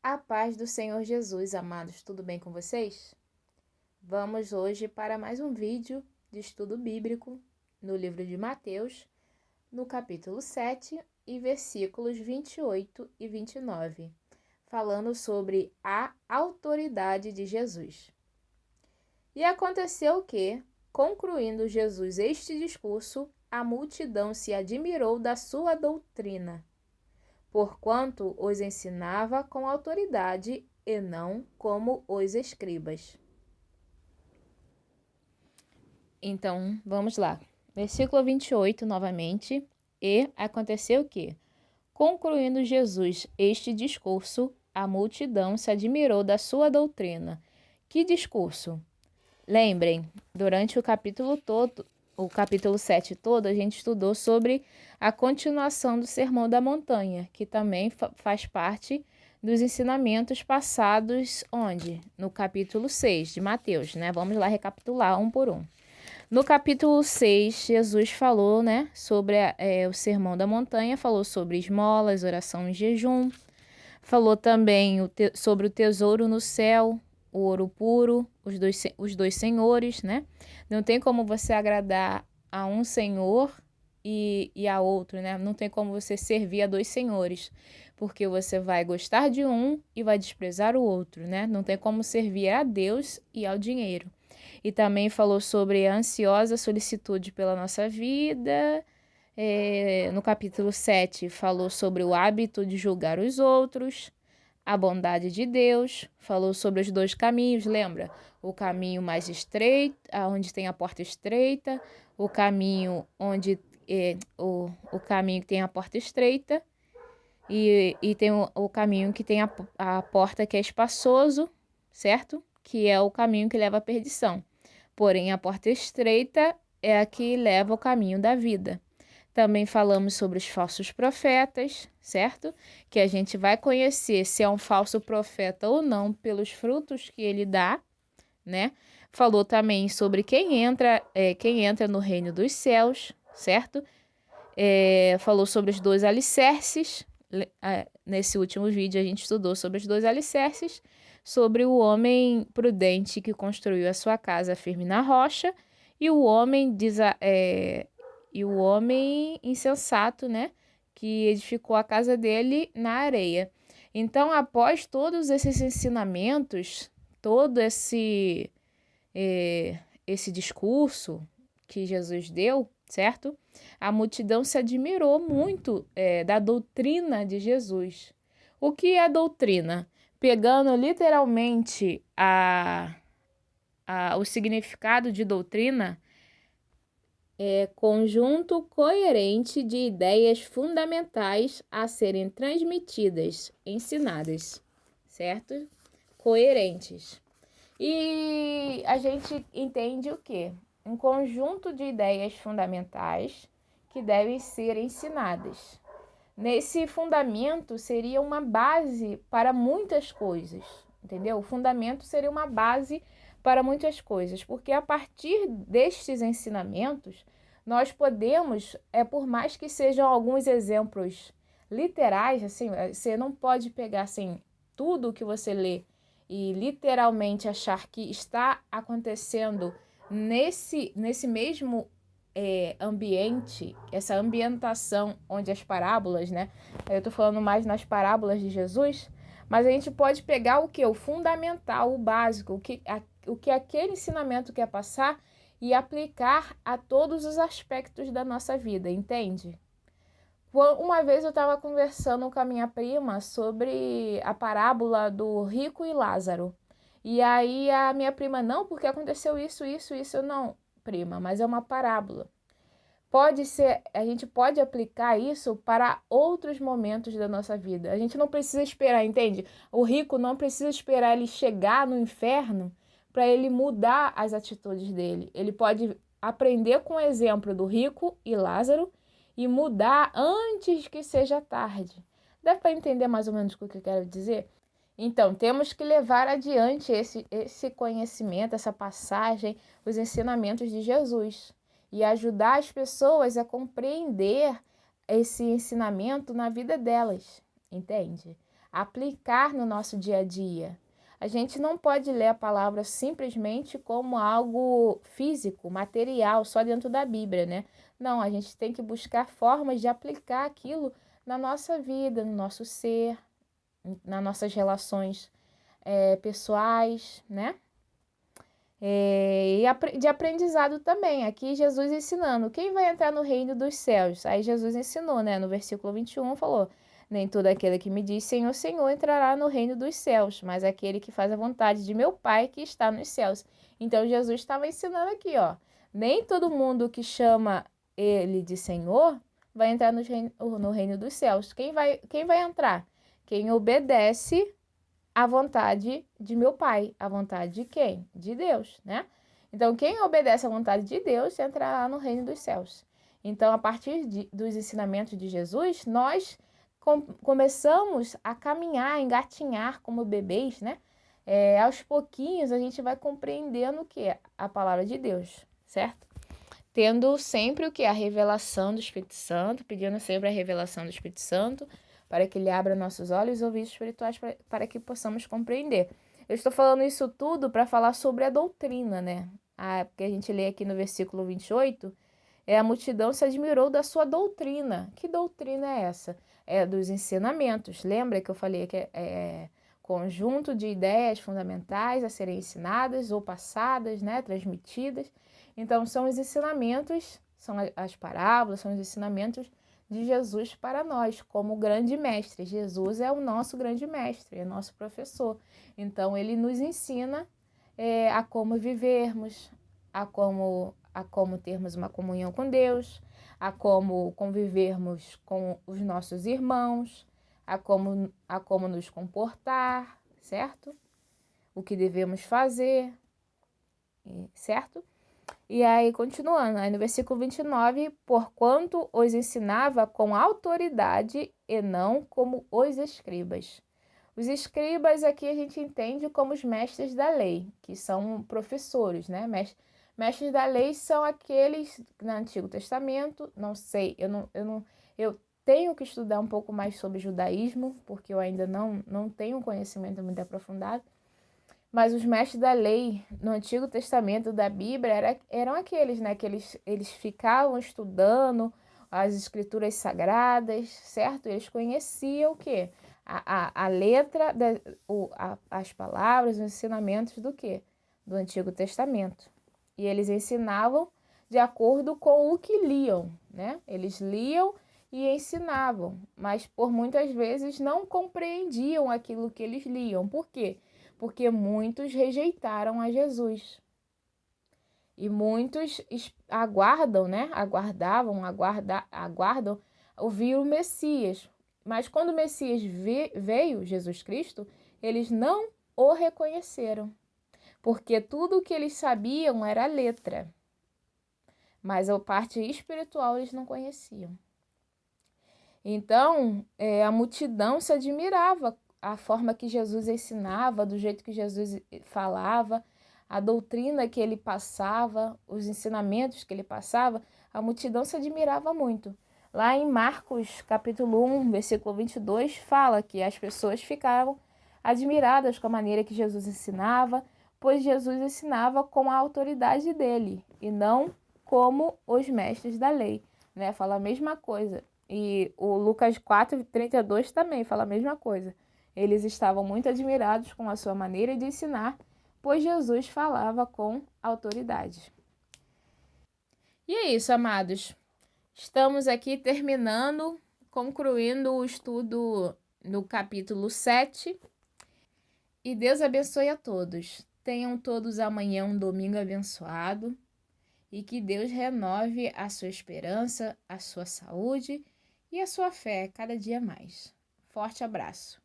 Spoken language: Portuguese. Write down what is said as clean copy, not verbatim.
A paz do Senhor Jesus, amados, tudo bem com vocês? Vamos hoje para mais um vídeo de estudo bíblico no livro de Mateus, no capítulo 7 e versículos 28 e 29, falando sobre a autoridade de Jesus. E aconteceu que, concluindo Jesus este discurso, a multidão se admirou da sua doutrina, porquanto os ensinava com autoridade e não como os escribas. Então, vamos lá. Versículo 28, novamente. E aconteceu que, concluindo Jesus este discurso, a multidão se admirou da sua doutrina. Que discurso? Lembrem, durante o capítulo 7 todo, a gente estudou sobre a continuação do Sermão da Montanha, que também faz parte dos ensinamentos passados, onde? No capítulo 6 de Mateus, né? Vamos lá recapitular um por um. No capítulo 6, Jesus falou, né, sobre o Sermão da Montanha, falou sobre esmolas, oração e jejum, falou também sobre o tesouro no céu, o ouro puro, os dois senhores, né? Não tem como você agradar a um senhor e a outro, né? Não tem como você servir a dois senhores, porque você vai gostar de um e vai desprezar o outro, né? Não tem como servir a Deus e ao dinheiro. E também falou sobre a ansiosa solicitude pela nossa vida. No capítulo 7, falou sobre o hábito de julgar os outros, a bondade de Deus, falou sobre os dois caminhos, lembra? O caminho mais estreito, onde tem a porta estreita, o caminho onde o caminho que tem a porta estreita e tem o caminho que tem a porta que é espaçoso, certo? Que é o caminho que leva à perdição. Porém, a porta estreita é a que leva ao caminho da vida. Também falamos sobre os falsos profetas, certo? Que a gente vai conhecer se é um falso profeta ou não pelos frutos que ele dá, né? Falou também sobre quem entra no reino dos céus, certo? Falou sobre os dois alicerces. Nesse último vídeo a gente estudou sobre os dois alicerces, sobre o homem prudente que construiu a sua casa firme na rocha e o homem insensato, né, que edificou a casa dele na areia. Então, após todos esses ensinamentos, todo esse discurso que Jesus deu, certo? A multidão se admirou muito da doutrina de Jesus. O que é doutrina? Pegando literalmente o significado de doutrina, é conjunto coerente de ideias fundamentais a serem transmitidas, ensinadas, certo? Coerentes. E a gente entende o quê? Um conjunto de ideias fundamentais que devem ser ensinadas. Nesse fundamento seria uma base para muitas coisas, entendeu? O fundamento seria uma base para muitas coisas, porque a partir destes ensinamentos, nós podemos, por mais que sejam alguns exemplos literais, assim, você não pode pegar assim, tudo que você lê e literalmente achar que está acontecendo nesse mesmo ambiente, essa ambientação onde as parábolas, né? Eu tô falando mais nas parábolas de Jesus, mas a gente pode pegar o que? O fundamental, o básico, o que aquele ensinamento quer passar e aplicar a todos os aspectos da nossa vida, entende? Uma vez eu estava conversando com a minha prima sobre a parábola do rico e Lázaro. E aí a minha prima, não, porque aconteceu isso. Eu, não, prima, mas é uma parábola. A gente pode aplicar isso para outros momentos da nossa vida. A gente não precisa esperar, entende? O rico não precisa esperar ele chegar no inferno para ele mudar as atitudes dele. Ele pode aprender com o exemplo do rico e Lázaro e mudar antes que seja tarde. Dá para entender mais ou menos o que eu quero dizer? Então, temos que levar adiante esse conhecimento, essa passagem, os ensinamentos de Jesus e ajudar as pessoas a compreender esse ensinamento na vida delas, entende? aplicar no nosso dia a dia. A gente não pode ler a palavra simplesmente como algo físico, material, só dentro da Bíblia, né? Não, a gente tem que buscar formas de aplicar aquilo na nossa vida, no nosso ser, nas nossas relações pessoais, né? E de aprendizado também. Aqui Jesus ensinando. Quem vai entrar no reino dos céus? Aí Jesus ensinou, né? No versículo 21 falou: nem todo aquele que me diz Senhor, Senhor entrará no reino dos céus, mas aquele que faz a vontade de meu Pai que está nos céus. Então Jesus estava ensinando aqui, ó. Nem todo mundo que chama ele de Senhor vai entrar no reino dos céus. Quem vai entrar? Quem obedece a vontade de meu Pai. A vontade de quem? De Deus, né? Então, quem obedece à vontade de Deus entrará no reino dos céus. Então, a partir dos ensinamentos de Jesus, nós começamos a caminhar, a engatinhar como bebês, né? Aos pouquinhos, a gente vai compreendendo o que? A palavra de Deus, certo? Tendo sempre o que? A revelação do Espírito Santo, pedindo sempre a revelação do Espírito Santo, para que ele abra nossos olhos e ouvidos espirituais para que possamos compreender. Eu estou falando isso tudo para falar sobre a doutrina, né? Porque a gente lê aqui no versículo 28, a multidão se admirou da sua doutrina. Que doutrina é essa? É dos ensinamentos. Lembra que eu falei que é conjunto de ideias fundamentais a serem ensinadas ou passadas, né? Transmitidas. Então, são os ensinamentos, são as parábolas, são os ensinamentos de Jesus para nós, como grande mestre. Jesus é o nosso grande mestre, é nosso professor. Então, ele nos ensina a como vivermos, a como termos uma comunhão com Deus, a como convivermos com os nossos irmãos, a como nos comportar, certo? O que devemos fazer, certo? E aí, continuando, aí no versículo 29, porquanto os ensinava com autoridade e não como os escribas. Os escribas aqui a gente entende como os mestres da lei, que são professores, né? Mestres da lei são aqueles no Antigo Testamento, não sei, eu tenho que estudar um pouco mais sobre judaísmo, porque eu ainda não tenho um conhecimento muito aprofundado. Mas os mestres da lei no Antigo Testamento da Bíblia eram aqueles, né? Que eles ficavam estudando as escrituras sagradas, certo? Eles conheciam o quê? A letra, as palavras, os ensinamentos do quê? Do Antigo Testamento. E eles ensinavam de acordo com o que liam, né? Eles liam e ensinavam, mas por muitas vezes não compreendiam aquilo que eles liam. Por quê? Porque muitos rejeitaram a Jesus. E muitos aguardam, né? Aguardam ouvir o Messias. Mas quando o Messias veio, Jesus Cristo, eles não o reconheceram. Porque tudo o que eles sabiam era a letra. Mas a parte espiritual eles não conheciam. Então, a multidão se admirava a forma que Jesus ensinava, do jeito que Jesus falava, a doutrina que ele passava, os ensinamentos que ele passava, a multidão se admirava muito. Lá em Marcos, capítulo 1, versículo 22, fala que as pessoas ficavam admiradas com a maneira que Jesus ensinava, pois Jesus ensinava com a autoridade dele e não como os mestres da lei, né? Fala a mesma coisa. E o Lucas 4:32 também fala a mesma coisa. Eles estavam muito admirados com a sua maneira de ensinar, pois Jesus falava com autoridade. E é isso, amados. Estamos aqui concluindo o estudo no capítulo 7. E Deus abençoe a todos. Tenham todos amanhã um domingo abençoado. E que Deus renove a sua esperança, a sua saúde e a sua fé cada dia mais. Forte abraço.